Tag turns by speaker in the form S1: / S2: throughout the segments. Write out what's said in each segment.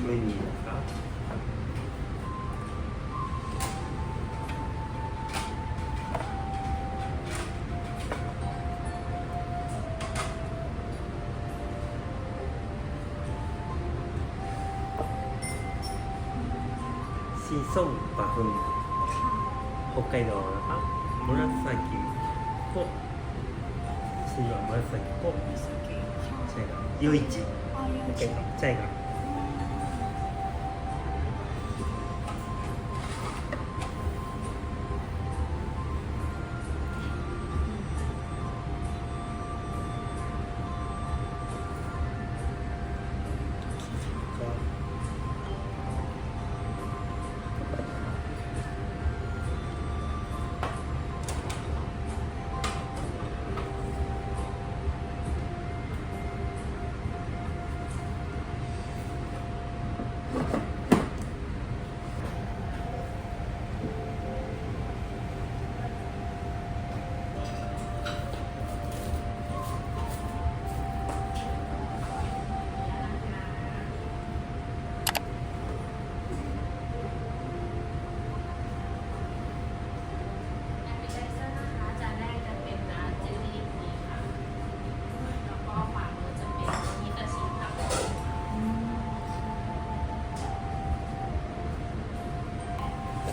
S1: ไม่มีนะครับ สีส้มปะหุน北海道นะครับ紫と次は紫とใช่ครับยูอิจิใช่ครับ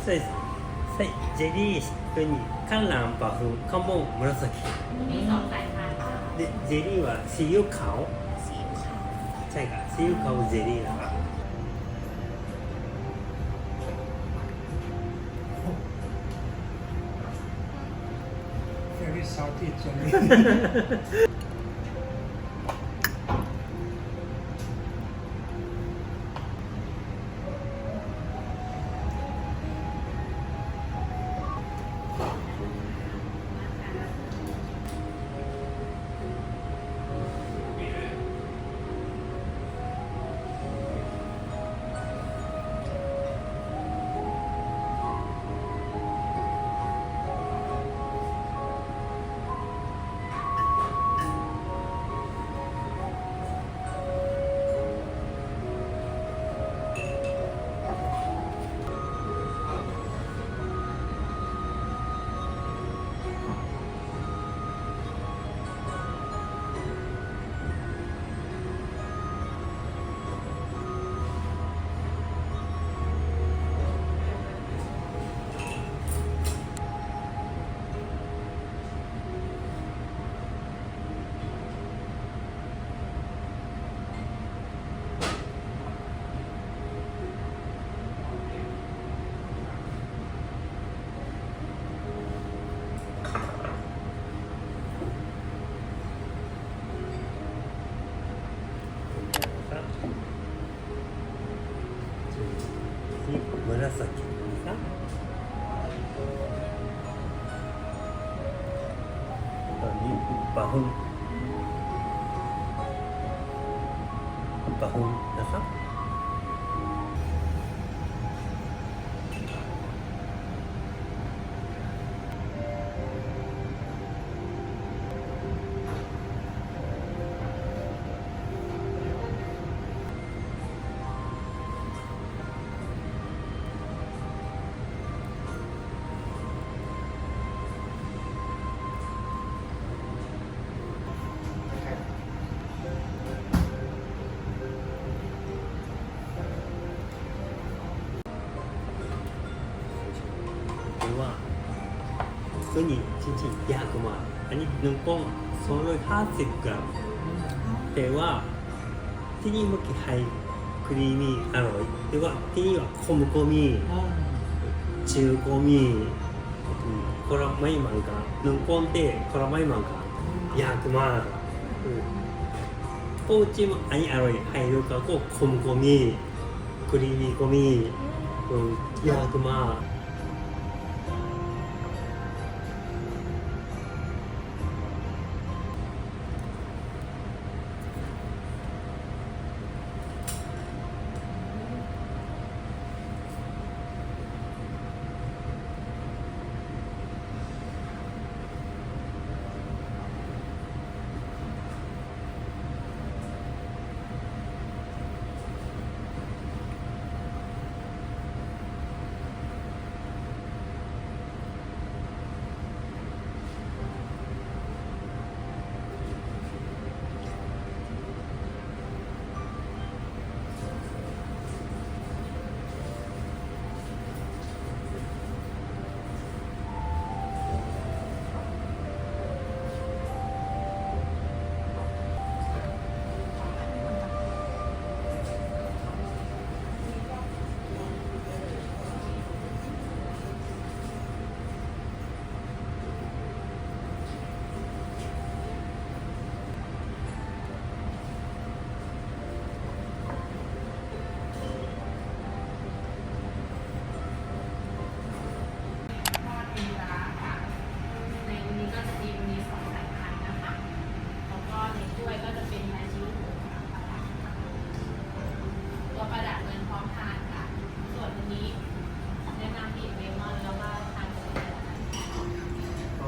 S1: そうです。ジェリーに観覧パフカモン紫
S2: มี2สายพันธุ์ค่ะ
S1: でジェリーはซีอิ๊วขาว
S2: ซีอิ๊วขาว
S1: ใช่ครับซีอิ๊วขาวเจลลี่นะครับ
S3: very salty jelly
S1: 紫ですかตอนนี้ปะหุนนะครับว่าตัวนี้จริงๆยากมากอันนี้1本280กรัมแต่ว่าที่นี่เมื่อกี้ให้ครีมมี่อร่อยแต่ว่าที่นี่は小麦中小麦これไม่เหมือนกัน1本でこれไม่เหมือนกันยากมากโปรจิมอันนี้อร่อยให้ดูก็小麦ครีมมี่小麦ยากมาก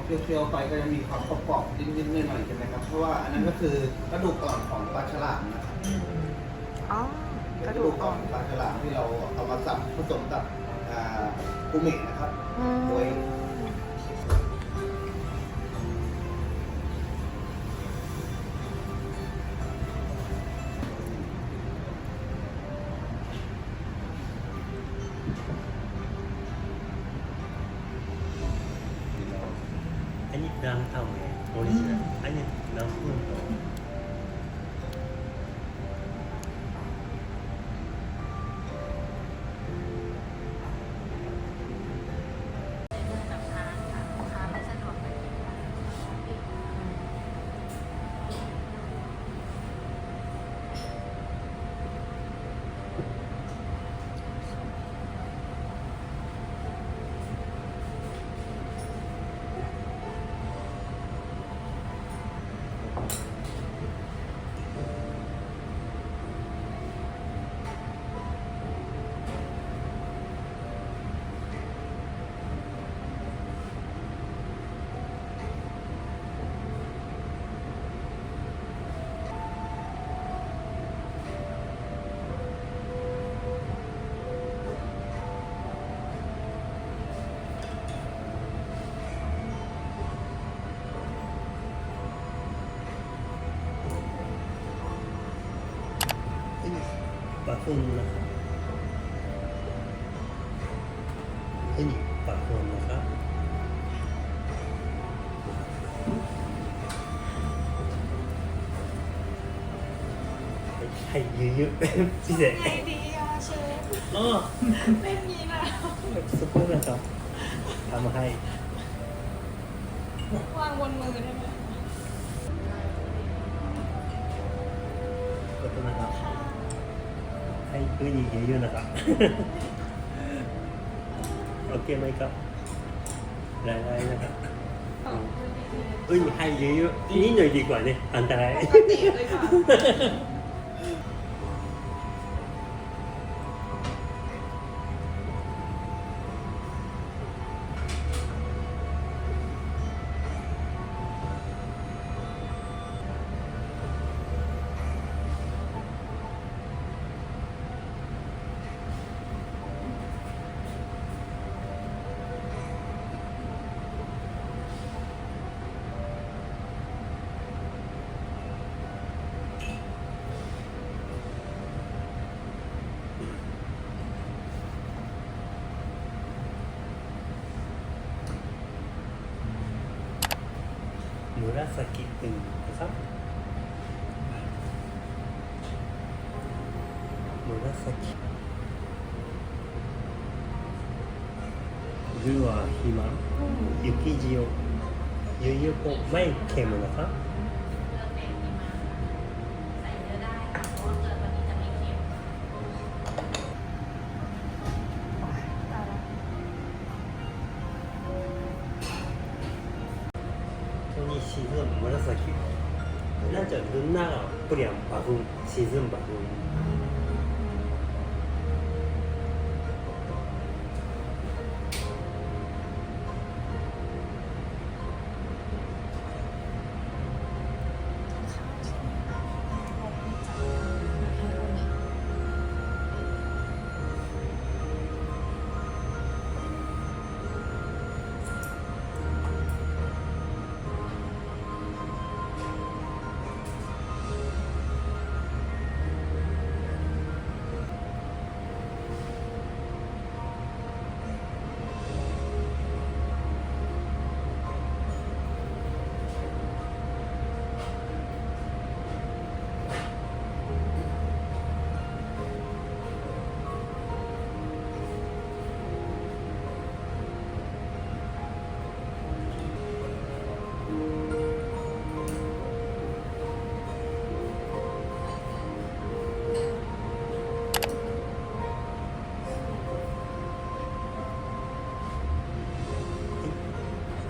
S3: เคี้ยวๆไปก็จะมีความกรอบๆนิดๆหน่อยๆใช่ไหมครับเพราะว่าอันนั้นก็คือกระดูกอ่อนของปลาฉลามนะครับ
S4: อ๋อ
S3: เป็น
S4: ก
S3: ก
S4: ระ
S3: ระ
S4: ดู
S3: ดู
S4: ก
S3: ก
S4: อ่
S3: อ่
S4: อ
S3: อน นปลาฉลามที่เราเอามาสับผสมกับปูหมิ่นะครับ
S4: อืม
S3: โดย
S1: อันนี้รังเท่าไหร่โอริจินัลอันนี้น้ำพึ่งต่อ
S2: เดินกับทางค่ะลูกค้าไม่สะดวกแบบนี้ค่ะ
S1: อันนี้ปลาพึ่งนะครับอันนี้ปลาพึ่งนะครับให้เยอะๆพิเศษ
S4: ไงดีอะเชฟ
S1: อ๋อ
S4: ไม่มีนะ
S1: ซุปเปอร์นะครับทำให้
S4: วางบนมือได้ไหม
S1: ขอบคุณนะครับให้พื้นที่เยอะๆนะครับ โอเคไหมครับหลายๆนะครับให้เยอะๆนิดหน่อยดีกว่าเนี่ยอันตราย
S4: ปกติเลยค่ะ
S1: 紫ตึงนะครับ紫ルアー肥満雪塩ゆゆこไม่เค็มนะครับ
S2: เลือกเป็นที่มาใส่เยอะได้ค่ะเพราะว่าเกิดวันนี้จะไม่เค็ม
S1: ここに沈む紫なんちゃルナがプリアンバフン沈むバフン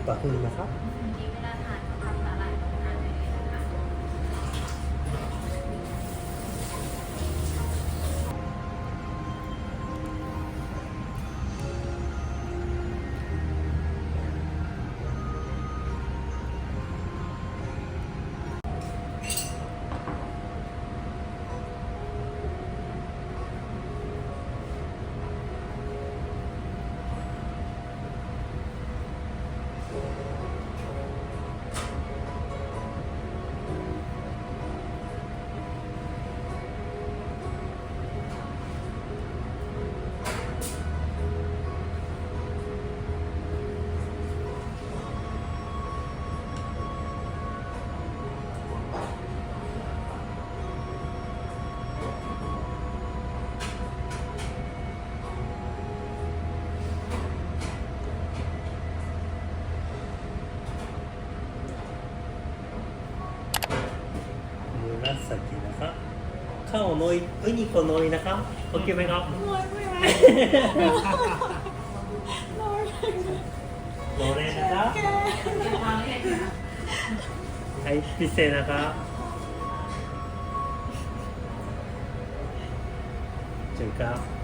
S1: バフンนะครับ
S2: ทีเวลาทานก็ทำสาหร่ายลงทานได้เลยนะคะ
S1: こข้าวน้อยนี่ก็น้อยนะครับโอเคไหมครับ
S4: น้อยไม่ไหวน้อย
S1: น้อยเลยนะครับ
S4: แก
S2: เดี๋ยววางเลยนะ
S1: はいพิเศษนะครับเชิญครับ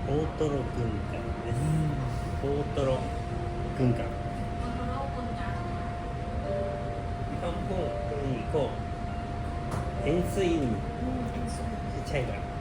S1: 大トロ軍艦です大トロ軍艦
S2: โมโทโร่คุณกัน
S1: 半分にこう塩水にちっちゃいから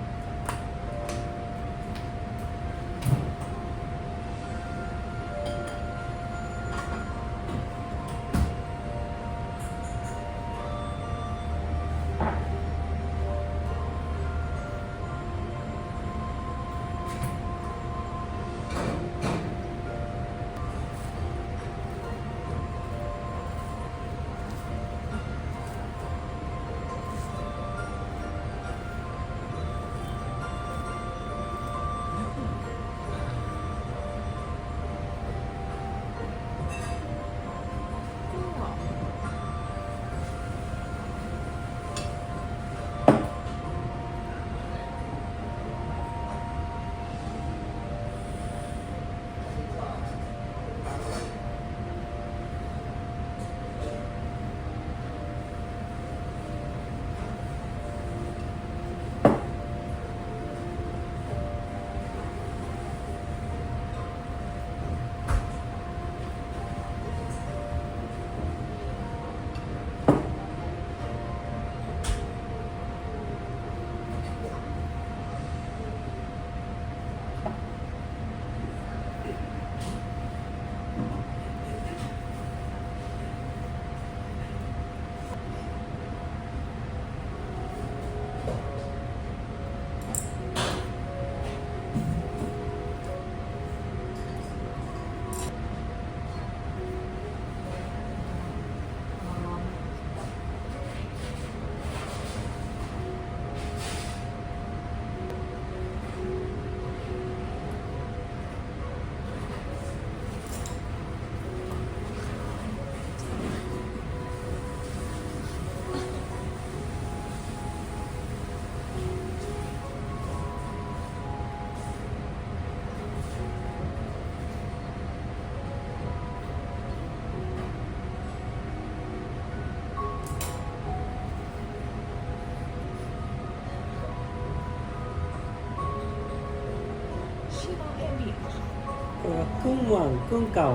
S1: はเครื่องเก่า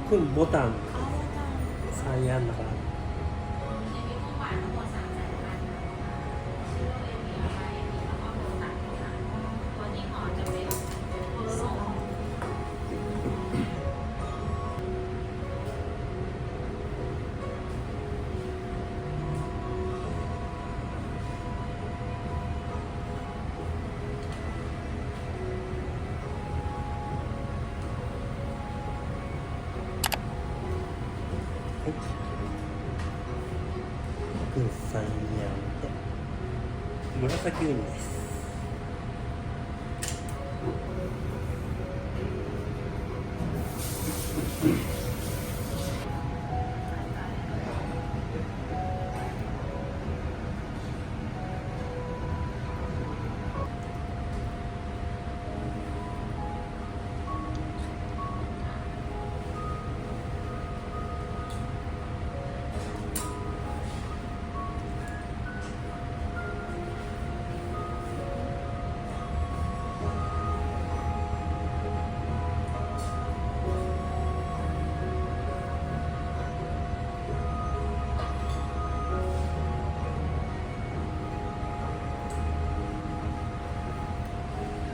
S1: เครื่องโบตัน
S4: เอาจัง
S1: สายันนะครับ
S2: จะมีเครื่องหวานทั้งหมด3 สายพันธุ์ชื่อว่าเอมีอะไรมีแล้วก็โบตันค่ะตัวนี้ห่อจะเป็นโคโรโร่
S1: はい副菜やで紫ウニです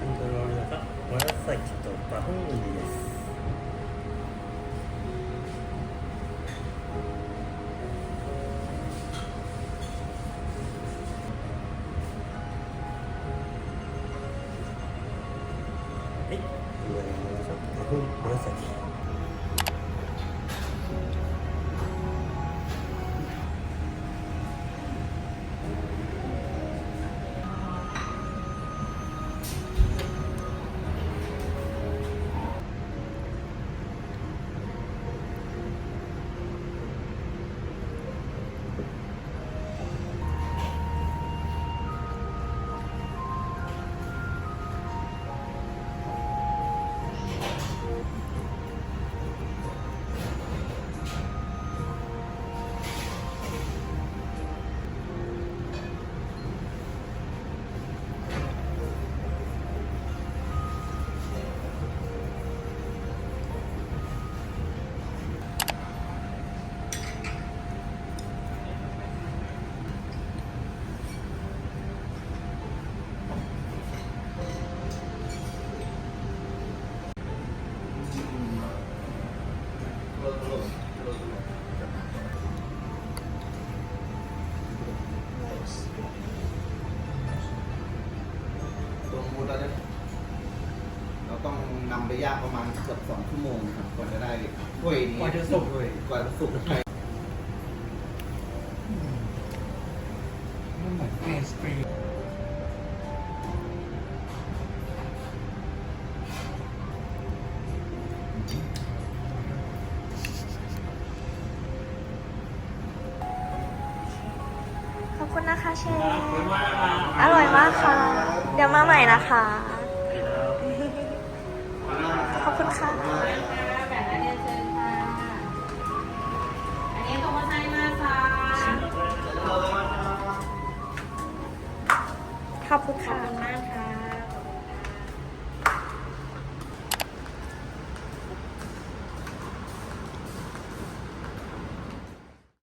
S1: ハンドルの中紫とバフンウニですはい、バフン紫
S3: ตัวมูดเราเนี่ยเราต้องนำไปย่างประมาณเกือบ2 ชั่วโมงนะครับกว่าจะได้ถ้วยนี้
S5: กว่าจะสุก
S3: กว่าจะสุกใช่
S5: มันเหมือนเฟรนช์ฟรี
S4: ขอบคุณนะคะเชฟ อร่อยมากค่ะ เดี๋ยวมาใหม่นะคะ ขอบคุณค่ะ
S2: แบบนั้นเรียนเชิญค่ะ อันนี้โตโมไซมาซา
S4: ขอบคุณ
S2: ขอบ
S4: ค่ะ
S2: คุณมาก